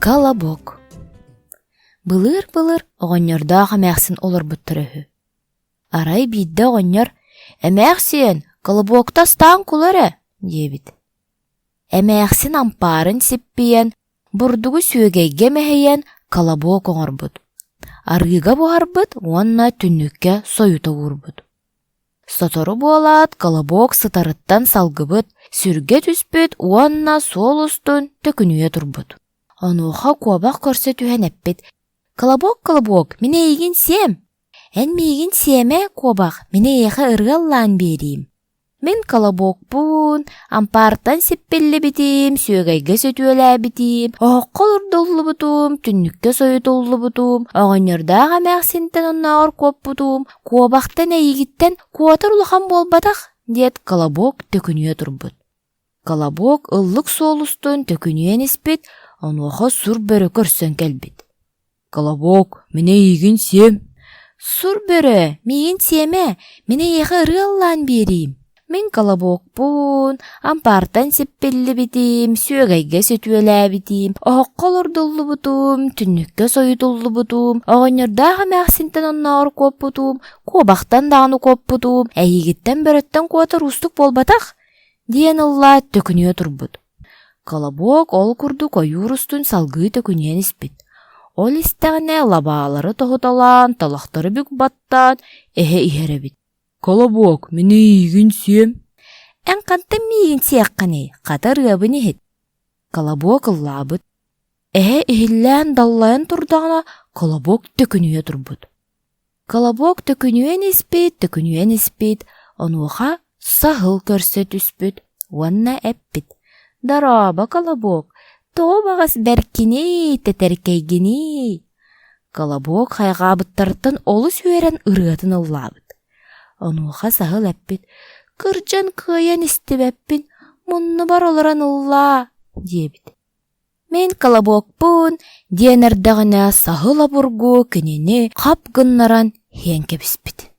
Колобок. Былыр-былыр оҕонньордаах эмээхсин олорбуттар өһү. Арай биидде оҕонньор: «Эмээхсин, колобокта стаан кулары» диэбит. Эмээхсин ампаарын сиппиен, бурдугу сүөгейге мэһэйэн колобок оҥорбут. Арыыга буһарбыт, уонна түннүкке сойута уурбут. Сотору буолаат, колобок сытарыттан салгыбыт, сүргэ түспүт, уонна суол устун төкүнүө турбут. Онуоха куобах көрсө түһэнэппит: «Колобок, мин эйигин сиэм». «Эн миигин сиэме, куобах, мин эйэхэ ырыаллаан биэриим. Мин колобокпун, ампаартан сиппиллибитим, сүөгайга сөтүөлээбитим, оһокко урдуллубутум, түннүккө соютуллубутум, оҕонньордаах эмээхсинтэн оннооҕор куоппутум, куобахтан эйигиттен куотар улахан буолбатах» диэт колобок төкүнүө турбут. Колобок ыллык суолустун төкүнүөн испит, онуоха сур бөрө көрсөн келбит. «Колобок, мин эйигин сиэм». «Сур бөрө, миигин сиэме, мин эйэхэ ырыаллаан биэриим. Мин колобокпун, ампаартан сиппиллибитим, сүөгайга сөтүөлээбитим, оһокко олордуллубутум, түннүккө соютуллубутум, оҕонньордаах эмээхсинтэн оннооҕор куоппутум, куобахтан даҕаны куоппутум, эйигиттен бөрөттөн куотар устук буолбатах» диэн ыллаа төкүнүө турбут. Колобок ол курдук ойуурустун салгыы төкүнүөн испит. Ол истэҕинэ лабаалары тоһуталаан, талахтары бүк баттаан, эһэ иһэрэбит. «Колобок, мин эйигин сиэм». «Эн хантан миигин сиэххини, хата ырыабын иһит». Колобок ыллаабыт. Эһэ иһиллээн даллайан турдаҕына колобок төкүнүө турбут. Колобок төкүнүөн испит, онуоха саһыл көрсө түспүт, уонна эппит. «Дараба, колобок, тообагас бэркини, тетэркэйгини». Колобок хайгаабыттарыттан олу сүөрэн ырыатын ыллаабыт. Онуоха саһыл эппит. «Кырдьан кыайан истибэппин, мунну бар олоран ыллаа» диэбит. «Мен колобокпун» диэн эрдэҕинэ саһыл абургу кинини хап гыннаран хиэн кэбиспит.